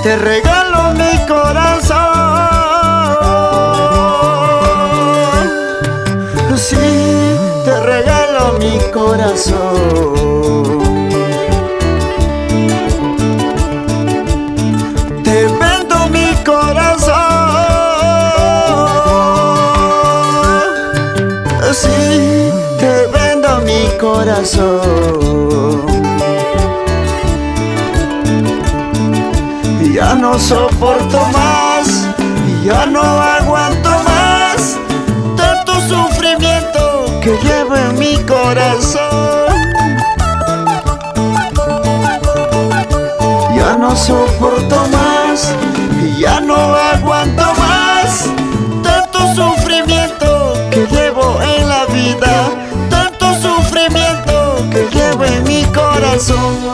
te regalo mi corazón. Sí, te regalo mi corazón. Te vendo mi corazón. Sí, te vendo mi corazón. Ya no soporto más, ya no aguanto más tanto sufrimiento que llevo en mi corazón. Ya no soporto más, ya no aguanto más tanto sufrimiento que llevo en la vida, tanto sufrimiento que llevo en mi corazón.